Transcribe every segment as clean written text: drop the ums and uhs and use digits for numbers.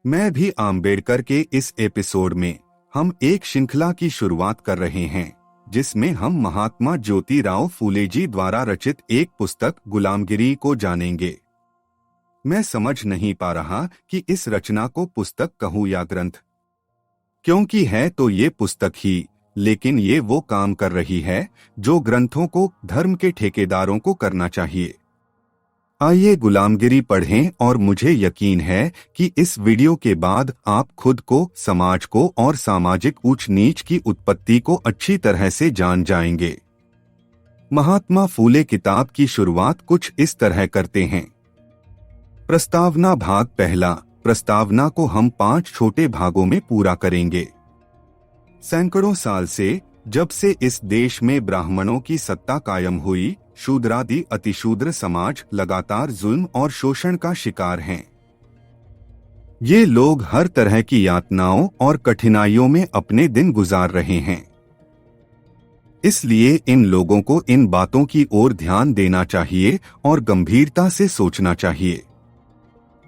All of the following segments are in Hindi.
मैं भी आम्बेडकर के इस एपिसोड में हम एक श्रृंखला की शुरुआत कर रहे हैं जिसमें हम महात्मा ज्योतिराव फूले जी द्वारा रचित एक पुस्तक गुलामगिरी को जानेंगे। मैं समझ नहीं पा रहा कि इस रचना को पुस्तक कहूँ या ग्रंथ, क्योंकि है तो ये पुस्तक ही, लेकिन ये वो काम कर रही है जो ग्रंथों को धर्म के ठेकेदारों को करना चाहिए। आइए गुलामगिरी पढ़ें और मुझे यकीन है कि इस वीडियो के बाद आप खुद को, समाज को और सामाजिक ऊंच नीच की उत्पत्ति को अच्छी तरह से जान जाएंगे। महात्मा फूले किताब की शुरुआत कुछ इस तरह करते हैं। प्रस्तावना भाग पहला। प्रस्तावना को हम 5 छोटे भागों में पूरा करेंगे। सैकड़ों साल से, जब से इस देश में ब्राह्मणों की सत्ता कायम हुई, शूद्रादि अतिशूद्र समाज लगातार जुल्म और शोषण का शिकार हैं। ये लोग हर तरह की यातनाओं और कठिनाइयों में अपने दिन गुजार रहे हैं। इसलिए इन लोगों को इन बातों की ओर ध्यान देना चाहिए और गंभीरता से सोचना चाहिए।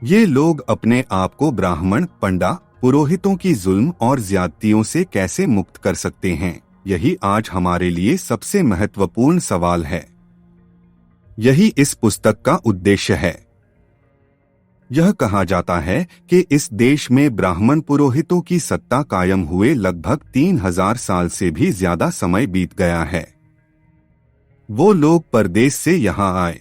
ये लोग अपने आप को ब्राह्मण, पंडा, पुरोहितों की जुल्म और ज्यादतियों से कैसे मुक्त कर सकते हैं, यही आज हमारे लिए सबसे महत्वपूर्ण सवाल है। यही इस पुस्तक का उद्देश्य है। यह कहा जाता है कि इस देश में ब्राह्मण पुरोहितों की सत्ता कायम हुए लगभग 3000 साल से भी ज्यादा समय बीत गया है। वो लोग परदेश से यहाँ आए।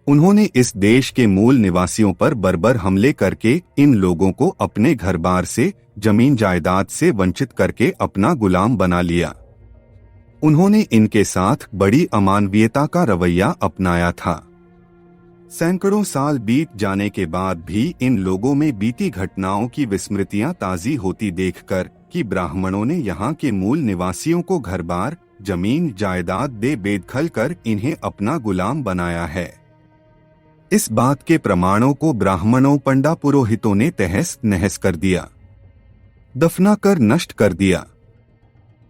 उन्होंने इस देश के मूल निवासियों पर बर्बर हमले करके इन लोगों को अपने घर बार से, जमीन जायदाद से वंचित करके अपना गुलाम बना लिया। उन्होंने इनके साथ बड़ी अमानवीयता का रवैया अपनाया था। सैकड़ों साल बीत जाने के बाद भी इन लोगों में बीती घटनाओं की विस्मृतियां ताजी होती देखकर कि ब्राह्मणों ने यहाँ के मूल निवासियों को घर बार, जमीन जायदाद दे बेदखल कर इन्हें अपना गुलाम बनाया है। इस बात के प्रमाणों को ब्राह्मणों, पंडा, पुरोहितों ने तहस नहस कर दिया, दफना कर नष्ट कर दिया।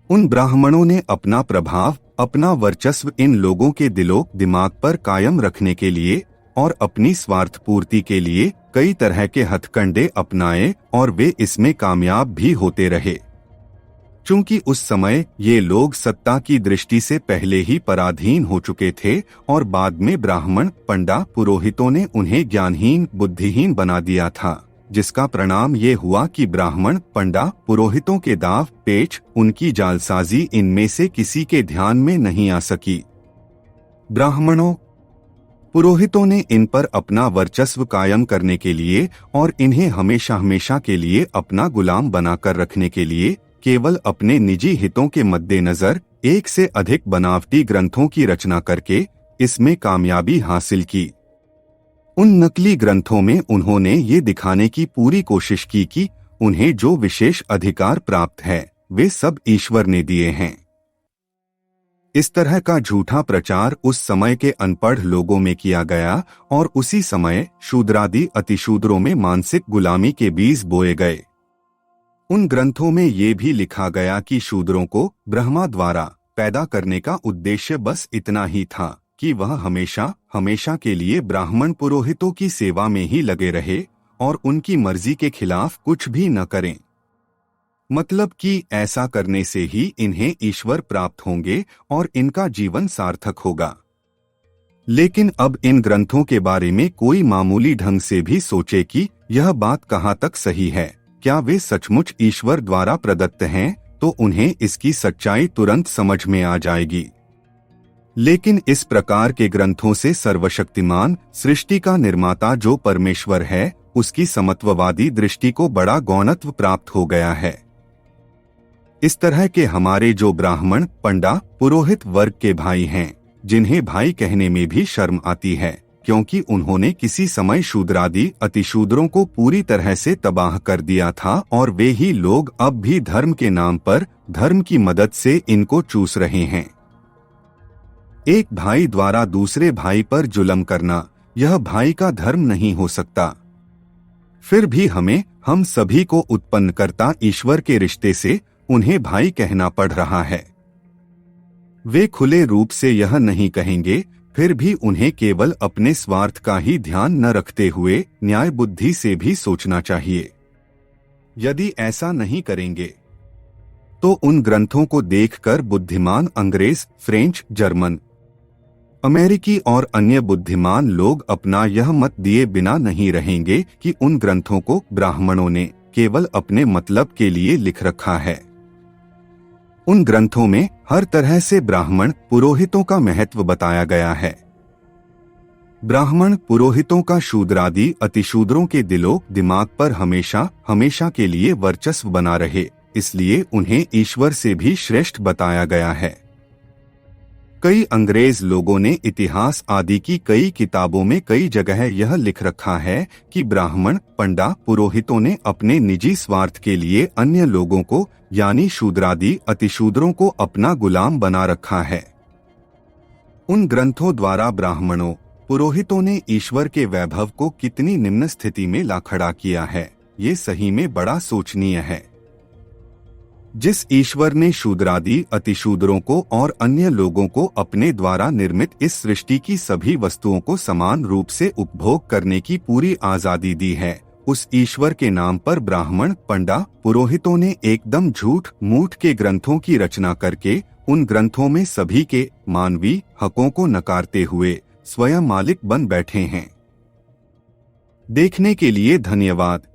उन ब्राह्मणों ने अपना प्रभाव, अपना वर्चस्व इन लोगों के दिलो दिमाग पर कायम रखने के लिए और अपनी स्वार्थ पूर्ति के लिए कई तरह के हथकंडे अपनाए और वे इसमें कामयाब भी होते रहे। चूंकि उस समय ये लोग सत्ता की दृष्टि से पहले ही पराधीन हो चुके थे और बाद में ब्राह्मण, पंडा, पुरोहितों ने उन्हें ज्ञानहीन, बुद्धिहीन बना दिया था, जिसका परिणाम ये हुआ कि ब्राह्मण, पंडा, पुरोहितों के दाव पेच, उनकी जालसाजी इनमें से किसी के ध्यान में नहीं आ सकी। ब्राह्मणों, पुरोहितों ने इन पर अपना वर्चस्व कायम करने के लिए और इन्हें हमेशा हमेशा के लिए अपना गुलाम बनाकर रखने के लिए केवल अपने निजी हितों के मद्देनजर एक से अधिक बनावटी ग्रंथों की रचना करके इसमें कामयाबी हासिल की। उन नकली ग्रंथों में उन्होंने ये दिखाने की पूरी कोशिश की कि उन्हें जो विशेष अधिकार प्राप्त है वे सब ईश्वर ने दिए हैं। इस तरह का झूठा प्रचार उस समय के अनपढ़ लोगों में किया गया और उसी समय शूद्रादि अतिशूद्रों में मानसिक गुलामी के बीज बोए गए। उन ग्रंथों में ये भी लिखा गया कि शूद्रों को ब्रह्मा द्वारा पैदा करने का उद्देश्य बस इतना ही था कि वह हमेशा हमेशा के लिए ब्राह्मण पुरोहितों की सेवा में ही लगे रहे और उनकी मर्जी के खिलाफ कुछ भी न करें। मतलब कि ऐसा करने से ही इन्हें ईश्वर प्राप्त होंगे और इनका जीवन सार्थक होगा। लेकिन अब इन ग्रंथों के बारे में कोई मामूली ढंग से भी सोचे कि यह बात कहाँ तक सही है, क्या वे सचमुच ईश्वर द्वारा प्रदत्त हैं, तो उन्हें इसकी सच्चाई तुरंत समझ में आ जाएगी। लेकिन इस प्रकार के ग्रंथों से सर्वशक्तिमान सृष्टि का निर्माता जो परमेश्वर है, उसकी समत्ववादी दृष्टि को बड़ा गौणत्व प्राप्त हो गया है। इस तरह के हमारे जो ब्राह्मण, पंडा, पुरोहित वर्ग के भाई हैं, जिन्हें भाई कहने में भी शर्म आती है, क्योंकि उन्होंने किसी समय शूद्रादि अतिशूद्रों को पूरी तरह से तबाह कर दिया था और वे ही लोग अब भी धर्म के नाम पर धर्म की मदद से इनको चूस रहे हैं। एक भाई द्वारा दूसरे भाई पर जुल्म करना, यह भाई का धर्म नहीं हो सकता। फिर भी हमें, हम सभी को उत्पन्नकर्ता ईश्वर के रिश्ते से उन्हें भाई कहना पड़ रहा है। वे खुले रूप से यह नहीं कहेंगे, फिर भी उन्हें केवल अपने स्वार्थ का ही ध्यान न रखते हुए न्याय बुद्धि से भी सोचना चाहिए। यदि ऐसा नहीं करेंगे तो उन ग्रंथों को देखकर बुद्धिमान अंग्रेज, फ्रेंच, जर्मन, अमेरिकी और अन्य बुद्धिमान लोग अपना यह मत दिए बिना नहीं रहेंगे कि उन ग्रंथों को ब्राह्मणों ने केवल अपने मतलब के लिए लिख रखा है। उन ग्रंथों में हर तरह से ब्राह्मण पुरोहितों का महत्व बताया गया है। ब्राह्मण पुरोहितों का शूद्रादि अतिशूद्रों के दिलो दिमाग पर हमेशा हमेशा के लिए वर्चस्व बना रहे, इसलिए उन्हें ईश्वर से भी श्रेष्ठ बताया गया है। कई अंग्रेज लोगों ने इतिहास आदि की कई किताबों में कई जगह यह लिख रखा है कि ब्राह्मण पंडा पुरोहितों ने अपने निजी स्वार्थ के लिए अन्य लोगों को यानी शूद्रादि अतिशूद्रों को अपना गुलाम बना रखा है। उन ग्रंथों द्वारा ब्राह्मणों पुरोहितों ने ईश्वर के वैभव को कितनी निम्न स्थिति में ला खड़ा किया है, ये सही में बड़ा सोचनीय है। जिस ईश्वर ने शूद्रादि अतिशूद्रों को और अन्य लोगों को अपने द्वारा निर्मित इस सृष्टि की सभी वस्तुओं को समान रूप से उपभोग करने की पूरी आजादी दी है, उस ईश्वर के नाम पर ब्राह्मण पंडा पुरोहितों ने एकदम झूठ मूठ के ग्रंथों की रचना करके उन ग्रंथों में सभी के मानवीय हकों को नकारते हुए स्वयं मालिक बन बैठे हैं। देखने के लिए धन्यवाद।